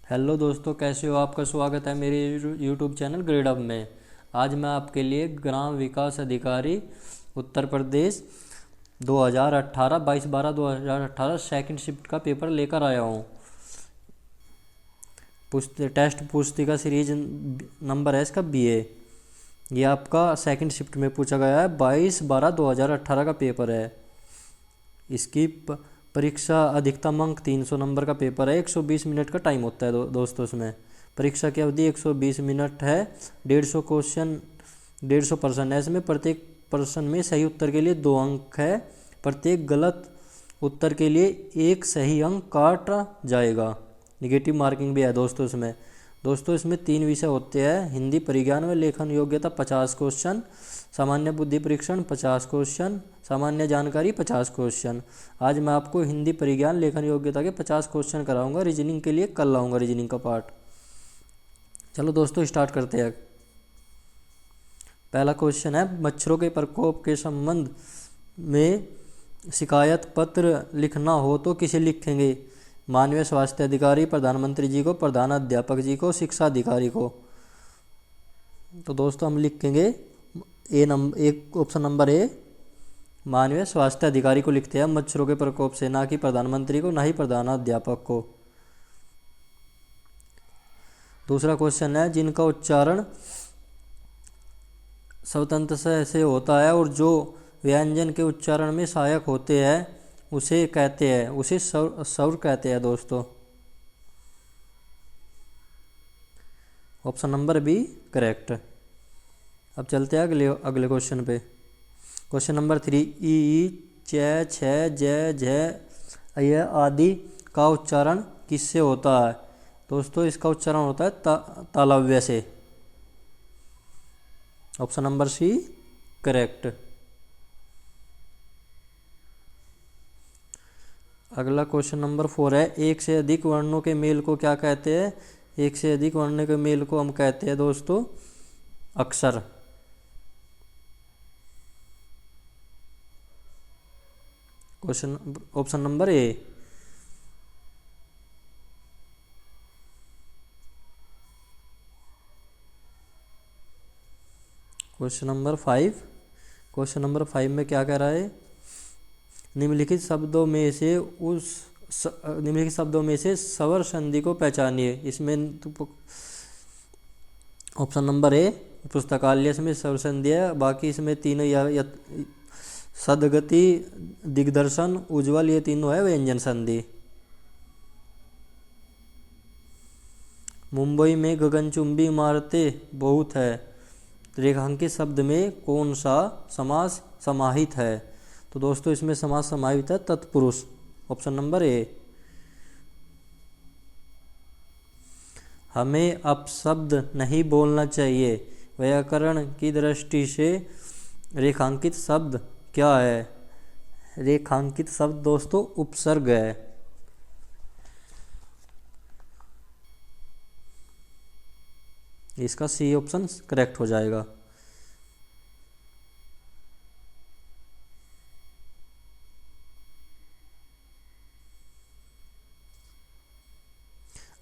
Hello दोस्तों, कैसे हो? आपका स्वागत है मेरे यूट्यूब चैनल ग्रेड अप में। आज मैं आपके लिए ग्राम विकास अधिकारी उत्तर प्रदेश 2018 22/12 2018 सेकंड शिफ्ट का पेपर लेकर आया हूँ। टेस्ट पुस्तिका सीरीज नंबर है इसका BA। ये आपका सेकंड शिफ्ट में पूछा गया है। 22/12/2018 का पेपर है। इसकी परीक्षा अधिकतम अंक 300 नंबर का पेपर है। 120 मिनट का टाइम होता है दोस्तों। इसमें परीक्षा की अवधि 120 मिनट है। 150 क्वेश्चन 150 प्रश्न है। इसमें प्रत्येक प्रश्न में सही उत्तर के लिए 2 अंक है। प्रत्येक गलत उत्तर के लिए 1 सही अंक काटा जाएगा। निगेटिव मार्किंग भी है दोस्तों इसमें। दोस्तों इसमें 3 विषय होते हैं: हिंदी, परिज्ञान व लेखन योग्यता 50 क्वेश्चन, सामान्य बुद्धि परीक्षण 50 क्वेश्चन, सामान्य जानकारी 50 क्वेश्चन। आज मैं आपको हिंदी, परिज्ञान, लेखन योग्यता के 50 क्वेश्चन कराऊंगा। रीजनिंग के लिए कल लाऊंगा रीजनिंग का पार्ट। चलो दोस्तों स्टार्ट करते हैं। पहला क्वेश्चन है, मच्छरों के प्रकोप के संबंध में शिकायत पत्र लिखना हो तो किसे लिखेंगे? मानवीय स्वास्थ्य अधिकारी, प्रधानमंत्री जी को, प्रधान अध्यापक जी को, शिक्षा अधिकारी को। तो दोस्तों हम लिखेंगे एक ऑप्शन नंबर ए, मानवीय स्वास्थ्य अधिकारी को लिखते हैं मच्छरों के प्रकोप से, ना कि प्रधानमंत्री को, ना ही प्रधानाध्यापक को। दूसरा क्वेश्चन है, जिनका उच्चारण स्वतंत्रता से होता है और जो व्यंजन के उच्चारण में सहायक होते हैं उसे कहते हैं, उसे स्वर कहते हैं दोस्तों। Option number B correct. अब चलते हैं अगले क्वेश्चन पे। क्वेश्चन नंबर 3, ई, च, छ, ज, झ, य आदि का उच्चारण किससे होता है? दोस्तों इसका उच्चारण होता है तालव्य से। Option number C correct. अगला क्वेश्चन नंबर 4 है, एक से अधिक वर्णों के मेल को क्या कहते हैं? एक से अधिक वर्णों के मेल को हम कहते हैं दोस्तों अक्षर। क्वेश्चन ऑप्शन नंबर ए। Question number 5। क्वेश्चन नंबर 5 में क्या कह रहा है? निम्नलिखित शब्दों में से स्वर संधि को पहचानिए। इसमें ऑप्शन नंबर ए पुस्तकालय में स्वर संधि है। बाकी इसमें तीनों या सदगति, दिग्दर्शन, उज्ज्वल, ये तीनों है व्यंजन संधि। मुंबई में गगनचुंबी इमारतें बहुत है। रेखांकित शब्द में कौन सा समास समाहित है? तो दोस्तों इसमें समास समाहित है तत्पुरुष। ऑप्शन नंबर ए। हमें अपशब्द नहीं बोलना चाहिए। व्याकरण की दृष्टि से रेखांकित शब्द क्या है? रेखांकित शब्द दोस्तों उपसर्ग है। इसका सी ऑप्शन करेक्ट हो जाएगा।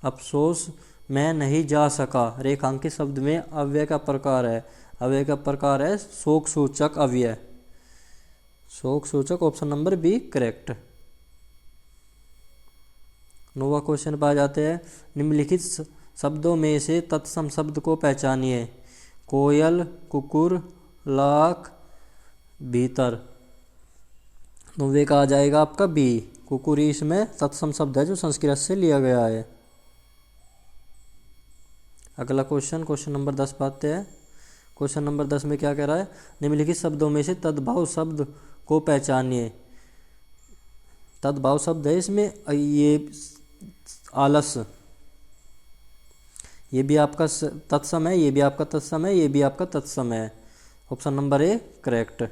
अफसोस मैं नहीं जा सका। रेखांकित शब्द में अव्यय का प्रकार है। अव्यय का प्रकार है शोक सूचक अव्यय। शोक सूचक। Option number B correct. 9वां क्वेश्चन पर आ जाते हैं। निम्नलिखित शब्दों में से तत्सम शब्द को पहचानिए। कोयल, कुकुर, लाख, भीतर। 9वें का आ जाएगा आपका बी, कुकुर। इसमें तत्सम शब्द है जो संस्कृत से लिया गया है। अगला क्वेश्चन नंबर 10 पे आते हैं। क्वेश्चन नंबर 10 में क्या कह रहा है? निम्नलिखित शब्दों में से तद्भव शब्द को पहचानिए। तद्भव शब्द है इसमें ये आलस, ये भी आपका तत्सम है, ये भी आपका तत्सम है, ये भी आपका तत्सम है। Option number A correct.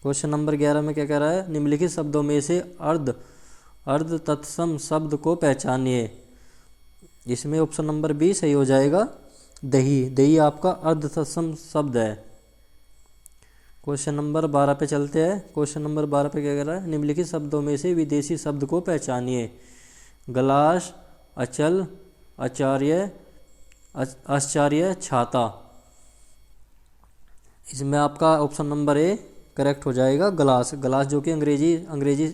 Question number 11 में क्या कह रहा है? निम्नलिखित शब्दों में से अर्ध तत्सम शब्द को पहचानिए। इसमें ऑप्शन नंबर बी सही हो जाएगा, दही। दही आपका अर्ध तत्सम शब्द है। क्वेश्चन नंबर 12 पे चलते हैं। क्वेश्चन नंबर 12 पे क्या कह रहा है? निम्नलिखित शब्दों में से विदेशी शब्द को पहचानिए। ग्लास, अचल, आचार्य, आश्चर्य, छाता। इसमें आपका ऑप्शन नंबर ए करेक्ट हो जाएगा। ग्लास, ग्लास जो कि अंग्रेजी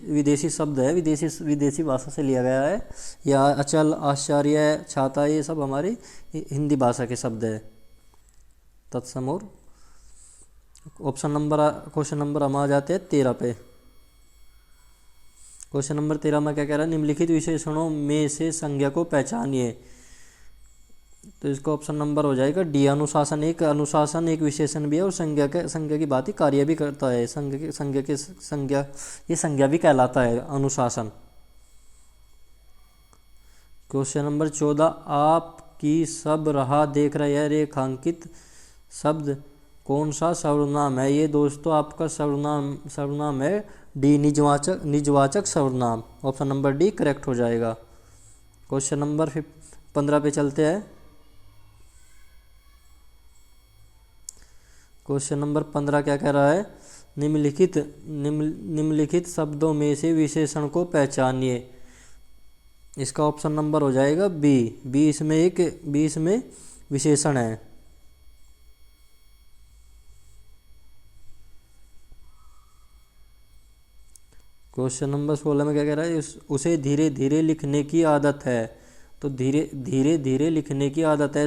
विदेशी शब्द है, विदेशी भाषा से लिया गया है। या अचल, आश्चर्य, छाता ये सब हमारी हिंदी भाषा के शब्द है। तत्सम और क्वेश्चन नंबर हम आ जाते हैं 13 पे। क्वेश्चन नंबर 13 में क्या कह रहा है, निम्नलिखित विशेषणों में से संज्ञा को पहचानिए। तो इसका ऑप्शन नंबर हो जाएगा डी, अनुशासन। अनुशासन एक विशेषण भी है और संज्ञा की बात ही कार्य भी करता है। ये संज्ञा भी कहलाता है अनुशासन। क्वेश्चन नंबर 14, आपकी सब राह देख रहा है रेखांकित शब्द कौन सा सर्वनाम है। ये दोस्तों आपका सर्वनाम है डी, निजवाचक सर्वनाम। ऑप्शन नंबर डी करेक्ट हो जाएगा। क्वेश्चन नंबर 15 पे चलते हैं। क्वेश्चन नंबर 15 क्या कह रहा है, निम्नलिखित शब्दों में से विशेषण को पहचानिए। इसका ऑप्शन नंबर हो जाएगा बी। इसमें विशेषण है। क्वेश्चन नंबर 16 में क्या कह रहा है, उसे धीरे धीरे लिखने की आदत है। तो धीरे धीरे लिखने की आदत है।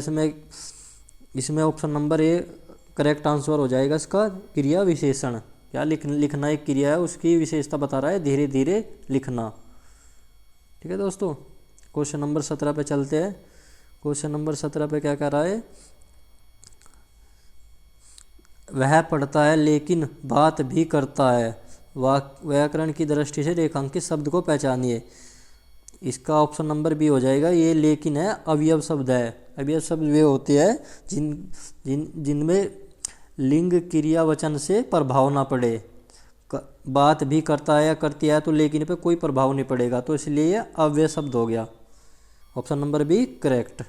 इसमें option number A correct answer हो जाएगा इसका। क्रिया विशेषण, क्या लिखना एक क्रिया है, उसकी विशेषता बता रहा है धीरे धीरे लिखना। ठीक है दोस्तों, क्वेश्चन नंबर 17 पे चलते हैं। क्वेश्चन नंबर 17 पे क्या कह रहा है, वह पढ़ता है लेकिन बात भी करता है। व्याकरण की दृष्टि से रेखांकित शब्द को पहचानिए। इसका ऑप्शन नंबर बी हो जाएगा। ये लेकिन है अवयव शब्द है। अवयव शब्द वे होते हैं जिनमें लिंग क्रिया वचन से प्रभाव ना पड़े। बात भी करता है या करती है तो लेकिन पे कोई प्रभाव नहीं पड़ेगा, तो इसलिए ये अव्यय शब्द हो गया। Option number B correct.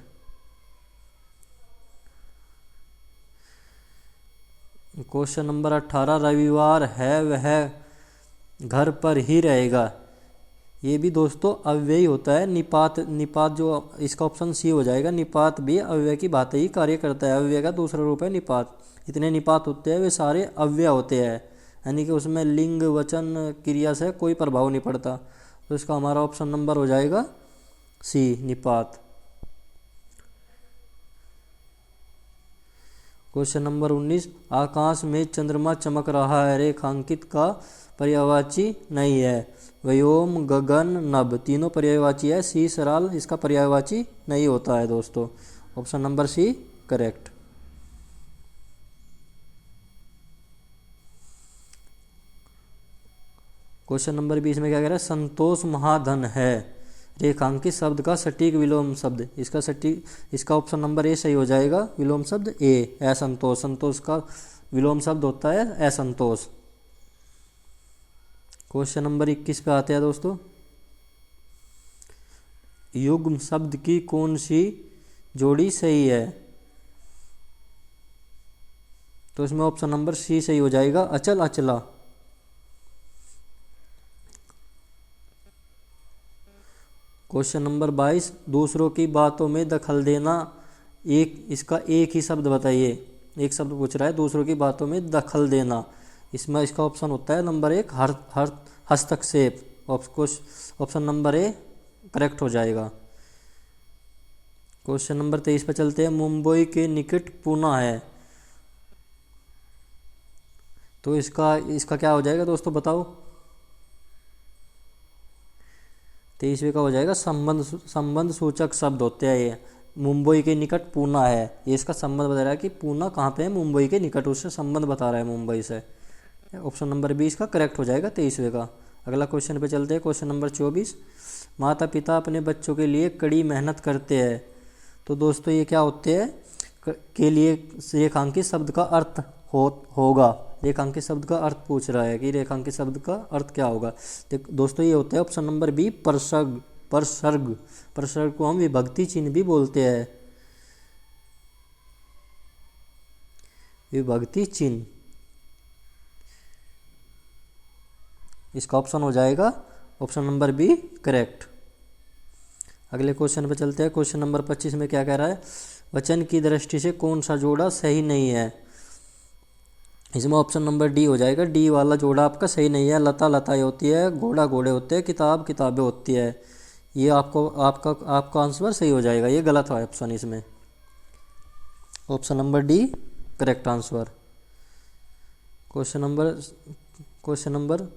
Question number 18, रविवार है वह घर पर ही रहेगा। ये भी दोस्तों अव्यय होता है। निपात जो इसका ऑप्शन सी हो जाएगा। निपात भी अव्यय की बात ही कार्य करता है। अव्यय का दूसरा रूप है निपात। इतने निपात होते हैं वे सारे अव्यय होते हैं, यानी कि उसमें लिंग वचन क्रिया से कोई प्रभाव नहीं पड़ता। तो इसका हमारा ऑप्शन नंबर हो जाएगा सी, निपात। क्वेश्चन नंबर 19, आकाश में चंद्रमा चमक रहा है। रेखांकित का पर्यायवाची नहीं है। व्योम, गगन, नभ तीनों पर्यायवाची है। सी, सराल इसका पर्यायवाची नहीं होता है दोस्तों। Option number C correct. Question number 20 में क्या कह रहा है, संतोष महाधन है। रेखांकित शब्द का सटीक विलोम शब्द। इसका ऑप्शन नंबर ए सही हो जाएगा। विलोम शब्द ए, असंतोष। संतोष का विलोम शब्द होता है असंतोष। क्वेश्चन नंबर 21 पे आते हैं दोस्तों। युग्म शब्द की कौन सी जोड़ी सही है। तो इसमें ऑप्शन नंबर सी सही हो जाएगा, अचल, अचला। क्वेश्चन नंबर 22, दूसरों की बातों में दखल देना। इसका एक ही शब्द बताइए। एक शब्द पूछ रहा है, दूसरों की बातों में दखल देना। इसमें इसका ऑप्शन होता है नंबर 1 हस्तक्षेप। ऑप्शन नंबर ए करेक्ट हो जाएगा। क्वेश्चन नंबर 23 पर चलते हैं। मुंबई के निकट पुणे है। तो इसका क्या हो जाएगा दोस्तों, बताओ। 23वें का हो जाएगा संबंध सूचक शब्द होते हैं ये। मुंबई के निकट पुणे है, ये इसका संबंध बता रहा है कि पुणे कहाँ पे है, मुंबई के निकट, उससे संबंध बता रहा है मुंबई से। ऑप्शन नंबर 20 का करेक्ट हो जाएगा 23वें का। अगला क्वेश्चन पे चलते हैं। क्वेश्चन नंबर 24, माता पिता अपने बच्चों के लिए कड़ी मेहनत करते हैं। तो दोस्तों ये क्या होते हैं, के लिए रेखांकित शब्द का अर्थ होगा। रेखांकित शब्द का अर्थ पूछ रहा है कि रेखांकित शब्द का अर्थ क्या होगा। दोस्तों ये होता है ऑप्शन नंबर बी, परसर्ग को हम विभक्ति चिन्ह भी बोलते हैं। विभक्ति चिन्ह, इसका ऑप्शन हो जाएगा ऑप्शन नंबर बी करेक्ट। अगले क्वेश्चन पे चलते हैं। क्वेश्चन नंबर 25 में क्या कह रहा है, वचन की दृष्टि से कौन सा जोड़ा सही नहीं है। इसमें ऑप्शन नंबर डी हो जाएगा। डी वाला जोड़ा आपका सही नहीं है। लता लताएं होती है, घोड़ा घोड़े होते हैं, किताब किताबें होती है। ये आपको आपका आपका आंसर सही हो जाएगा। ये गलत है ऑप्शन इसमें। Option number D correct answer. Question number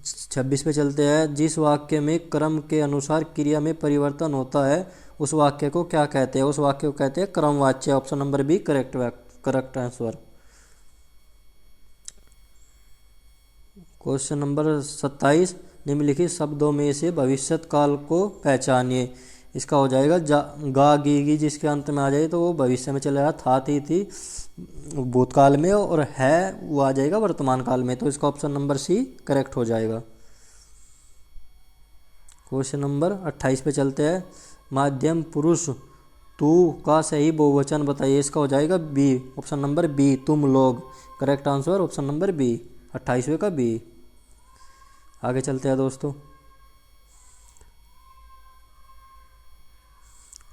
26 पे चलते हैं। जिस वाक्य में क्रम के अनुसार क्रिया में परिवर्तन होता है उस वाक्य को क्या कहते हैं। उस वाक्य को कहते हैं क्रमवाच्य। Option number B correct answer. Question number 27, निम्नलिखित शब्दों में से भविष्यत काल को पहचानिए। इसका हो जाएगा गा गी जिसके अंत में आ जाए तो वो भविष्य में चला जाएगा। थी भूतकाल में, और है वो आ जाएगा वर्तमान काल में। तो इसका ऑप्शन नंबर सी करेक्ट हो जाएगा। क्वेश्चन नंबर 28 पे चलते हैं। माध्यम पुरुष तू का सही बहुवचन बताइए। इसका हो जाएगा बी, ऑप्शन नंबर बी, तुम लोग। Correct answer option number B, 28वें का बी। आगे चलते हैं दोस्तों।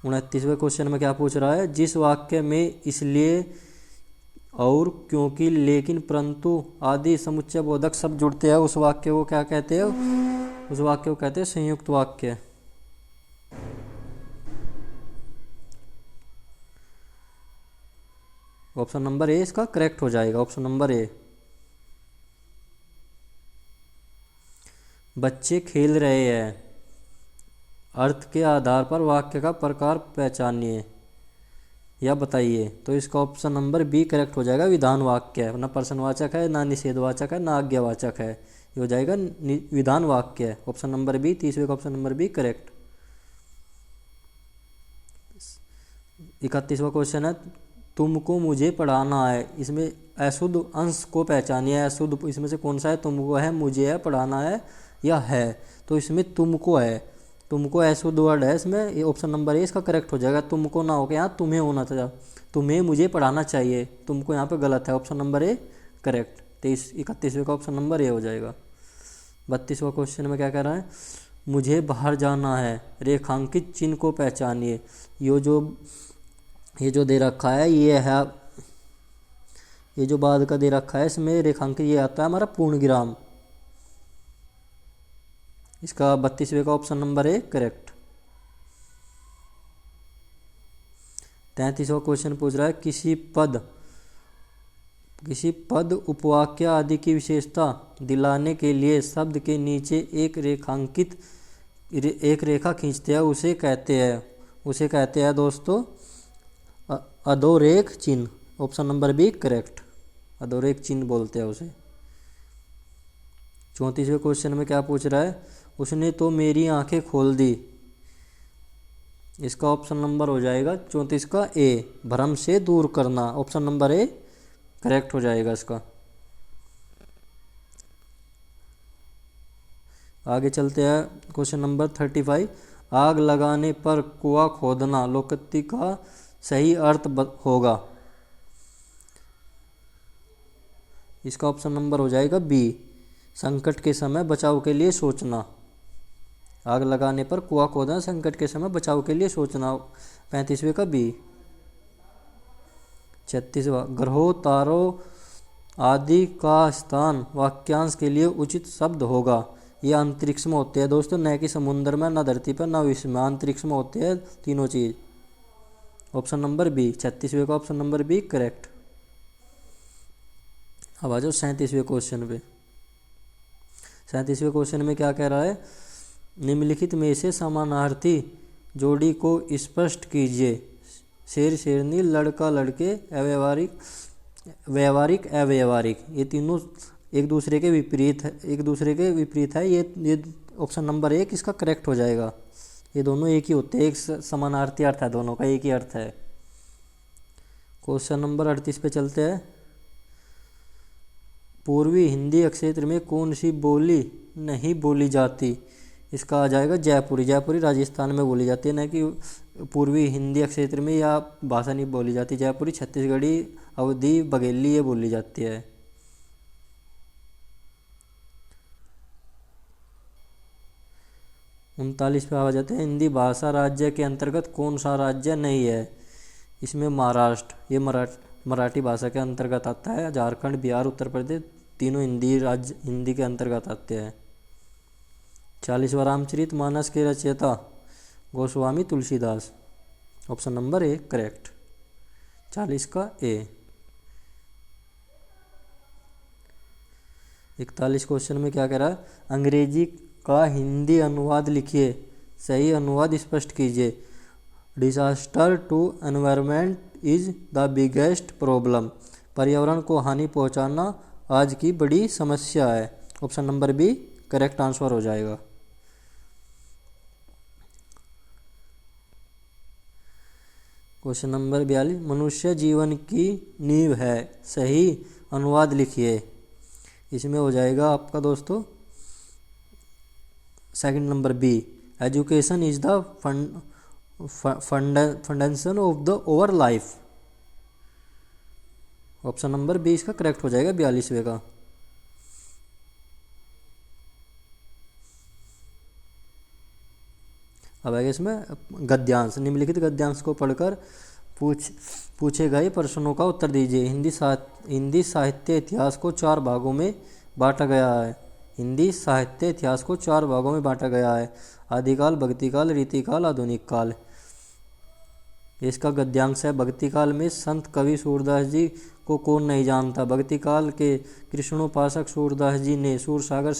29वें क्वेश्चन में क्या पूछ रहा है, जिस वाक्य में इसलिए और क्योंकि लेकिन परंतु आदि समुच्चय बोधक शब्द जुड़ते हैं उस वाक्य को क्या कहते हैं। उस वाक्य को कहते हैं संयुक्त वाक्य। ऑप्शन नंबर ए इसका करेक्ट हो जाएगा। ऑप्शन नंबर ए। बच्चे खेल रहे हैं, अर्थ के आधार पर वाक्य का प्रकार पहचानिए या बताइए। तो इसका ऑप्शन नंबर बी करेक्ट हो जाएगा। विधान वाक्य है, ना प्रश्नवाचक है, ना निषेधवाचक है, ना आज्ञावाचक है। ये हो जाएगा विधान वाक्य है। ऑप्शन नंबर बी, 30वें का ऑप्शन नंबर बी करेक्ट। 31वां क्वेश्चन है, तुमको मुझे पढ़ाना है। इसमें अशुद्ध अंश को पहचानिए। अशुद्ध इसमें से कौन सा है, तुमको है, मुझे है, पढ़ाना है या है। तो इसमें तुमको है, तुमको अशुद्ध वर्ड है इसमें। ये ऑप्शन नंबर ए इसका करेक्ट हो जाएगा। तुमको ना होकर यहाँ तुम्हें होना चाहिए, तुम्हें मुझे पढ़ाना चाहिए। तुमको यहाँ पे गलत है। Option number A correct. 31वें का ऑप्शन नंबर ए हो जाएगा। 32वां क्वेश्चन में क्या कह रहा है, मुझे बाहर जाना है, रेखांकित चिन्ह को पहचानिए। ये जो दे रखा है ये है, ये जो बाद का दे रखा है इसमें रेखांकित ये आता है हमारा पूर्णविराम। इसका 32वें का ऑप्शन नंबर ए करेक्ट। 33वां क्वेश्चन पूछ रहा है, किसी पद उपवाक्य आदि की विशेषता दिलाने के लिए शब्द के नीचे एक रेखा खींचते हैं उसे कहते हैं दोस्तों अधोरेख चिन्ह। Option number B correct. अधोरेख चिन्ह बोलते हैं उसे। 34वें क्वेश्चन में क्या पूछ रहा है, उसने तो मेरी आंखें खोल दी। इसका ऑप्शन नंबर हो जाएगा 34 का ए, भ्रम से दूर करना। ऑप्शन नंबर ए करेक्ट हो जाएगा इसका। आगे चलते हैं। क्वेश्चन नंबर 35, आग लगाने पर कुआं खोदना लोकोक्ति का सही अर्थ होगा। इसका ऑप्शन नंबर हो जाएगा बी, संकट के समय बचाव के लिए सोचना। आग लगाने पर कुआं खोदना, संकट के समय बचाव के लिए सोचना। 35वें का बी। 36वां, ग्रहों तारों आदि का स्थान वाक्यांश के लिए उचित शब्द होगा। ये अंतरिक्ष में होते हैं दोस्तों, न कि समुद्र में, न धरती पर, न विश्व में। अंतरिक्ष में होते हैं तीनों चीज। Option number B. 36वें का ऑप्शन नंबर बी करेक्ट। अब आ जाओ 37वें क्वेश्चन पे। 37वें क्वेश्चन में क्या कह रहा है, निम्नलिखित में से समानार्थी जोड़ी को स्पष्ट कीजिए। शेर शेरनी, लड़का लड़के, व्यवहारिक अव्यवहारिक। ये तीनों एक दूसरे के विपरीत है। ये ऑप्शन नंबर एक इसका करेक्ट हो जाएगा। ये दोनों एक ही होते हैं, एक समानार्थी अर्थ है, दोनों का एक ही अर्थ है। क्वेश्चन नंबर 38 पे चलते हैं। पूर्वी हिंदी क्षेत्र में कौन सी बोली नहीं बोली जाती। इसका आ जाएगा जयपुरी। जयपुरी राजस्थान में बोली जाती है, न कि पूर्वी हिंदी क्षेत्र में या भाषा नहीं बोली जाती। जयपुरी, छत्तीसगढ़ी, अवधी, बघेली ये बोली जाती है। 39 पे आ जाते हैं। हिंदी भाषा राज्य के अंतर्गत कौन सा राज्य नहीं है? इसमें महाराष्ट्र, ये मराठी भाषा के अंतर्गत आता है। झारखंड, बिहार, उत्तर प्रदेश तीनों हिंदी राज्य हिंदी के अंतर्गत आते हैं। 40वां रामचरित मानस के रचयिता Goswami Tulsidas. Option number A correct. 40 का ए। 41 क्वेश्चन में क्या कह रहा है? अंग्रेजी का हिंदी अनुवाद लिखिए, सही अनुवाद स्पष्ट कीजिए। Disaster to environment is the biggest problem. पर्यावरण को हानि पहुंचाना आज की बड़ी समस्या है। Option number B correct answer हो जाएगा। क्वेश्चन नंबर 42, मनुष्य जीवन की नींव है, सही अनुवाद लिखिए। इसमें हो जाएगा आपका दोस्तों second number B, education is the foundation of the over life. Option number B इसका करेक्ट हो जाएगा 42वें का। अब आगे इसमें गद्यांश, निम्नलिखित गद्यांश को पढ़कर पूछे गए प्रश्नों का उत्तर दीजिए। हिंदी साहित्य इतिहास को 4 भागों में बांटा गया है। हिंदी साहित्य इतिहास को 4 भागों में बांटा गया है। आदिकाल, भक्तिकाल, रीतिकाल, आधुनिक काल। इसका गद्यांश है। भक्तिकाल में संत कवि सूरदास जी को कौन नहीं जानता। भक्तिकाल के कृष्णोपासक सूरदास जी ने सूरसागर,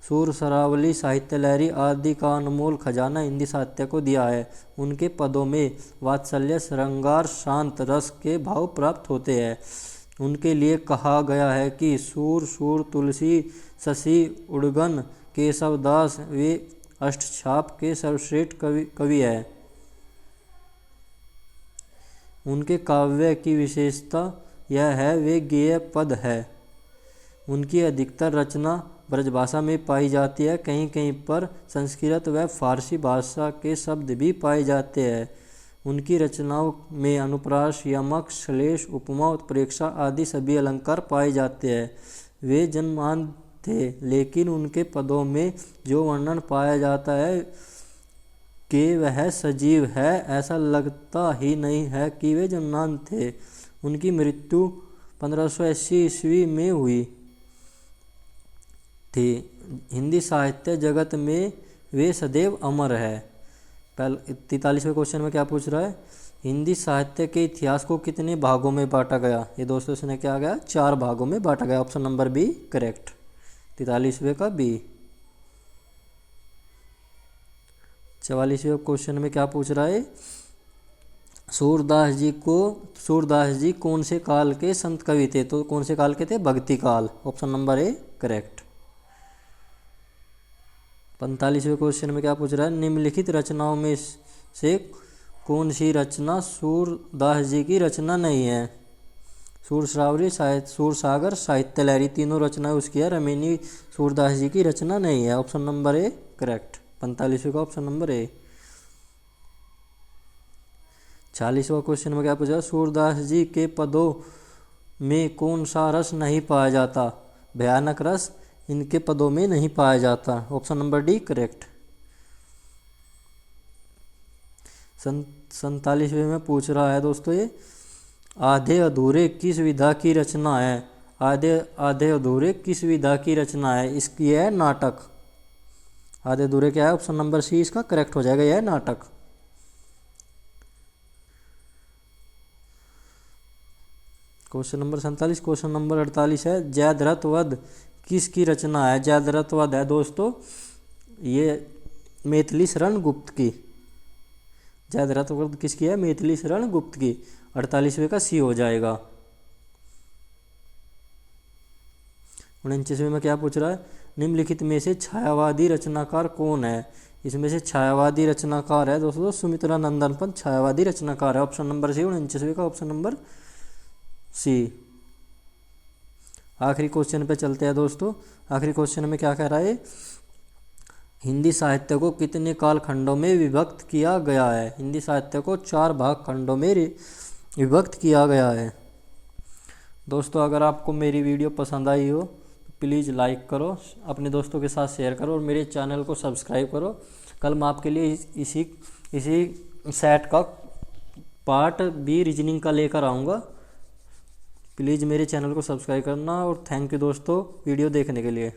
सूर सरावली, साहित्य लहरी आदि का अनमोल खजाना हिंदी साहित्य को दिया है। उनके पदों में वात्सल्य, श्रृंगार, शांत रस के भाव प्राप्त होते हैं। उनके लिए कहा गया है कि सूर, तुलसी, शशि, उड़गन, केशवदास वे अष्टछाप के सर्वश्रेष्ठ कवि है। उनके काव्य की विशेषता यह है वे गेय पद है। उनकी अधिकतर रचना ब्रजभाषा में पाई जाती है। कहीं कहीं पर संस्कृत व फारसी भाषा के शब्द भी पाए जाते हैं। उनकी रचनाओं में अनुप्रास, यमक, श्लेष, उपमा, उत्प्रेक्षा आदि सभी अलंकार पाए जाते हैं। वे जन्मान थे, लेकिन उनके पदों में जो वर्णन पाया जाता है कि वह सजीव है, ऐसा लगता ही नहीं है कि वे जन्मान थे। उनकी मृत्यु 1580 ईस्वी में हुई थी। हिंदी साहित्य जगत में वे सदैव अमर है। 43वें क्वेश्चन में क्या पूछ रहा है? हिंदी साहित्य के इतिहास को कितने भागों में बांटा गया? ये दोस्तों इसने क्या गया? 4 भागों में बांटा गया। Option number B correct. 43वें का बी। 44वें क्वेश्चन में क्या पूछ रहा है? सूरदास जी कौन से काल के संत कवि थे? तो कौन से काल के थे? भक्ति काल। Option number A correct. 45वें क्वेश्चन में क्या पूछ रहा है? निम्नलिखित रचनाओं में से कौन सी रचना सूरदास जी की रचना नहीं है? सूरश्रावरी, सूरसागर, साहित्य लहरी तीनों रचनाएं उसकी है। रमेनी सूरदास जी की रचना नहीं है। Option number A correct. 45वें का ऑप्शन नंबर ए। 46वां क्वेश्चन में क्या पूछा? सूरदास जी के पदों में कौन सा रस नहीं पाया जाता? भयानक रस इनके पदों में नहीं पाया जाता। Option number D correct. 47वें में पूछ रहा है दोस्तों ये, आधे अधूरे किस विधा की रचना है? आधे अधूरे किस विधा की रचना है? इसकी है नाटक। आधे अधूरे क्या है? ऑप्शन नंबर सी इसका करेक्ट हो जाएगा, यह है नाटक। Question number 47। क्वेश्चन नंबर 48 है, जयद्रथ वध किसकी रचना है? जयद्रथ वध है दोस्तों ये मैथिली शरण गुप्त की। जयद्रथ वध किसकी है? मैथिली शरण गुप्त की। 48वें का सी हो जाएगा। 49वें में क्या पूछ रहा है? निम्नलिखित में से छायावादी रचनाकार कौन है? इसमें से छायावादी रचनाकार है दोस्तों सुमित्रा नंदन पंत छायावादी रचनाकार है। ऑप्शन नंबर सी। 49वें का ऑप्शन नंबर सी। आखिरी क्वेश्चन पे चलते हैं दोस्तों। आखिरी क्वेश्चन में क्या कह रहा है? हिंदी साहित्य को कितने काल खंडों में विभक्त किया गया है? हिंदी साहित्य को 4 भाग खंडों में विभक्त किया गया है। दोस्तों अगर आपको मेरी वीडियो पसंद आई हो तो प्लीज़ लाइक करो, अपने दोस्तों के साथ शेयर करो और मेरे चैनल को सब्सक्राइब करो। कल मैं आपके लिए इसी इसी सेट का पार्ट बी रीजनिंग का लेकर आऊँगा। प्लीज़ मेरे चैनल को सब्सक्राइब करना और थैंक यू दोस्तों वीडियो देखने के लिए।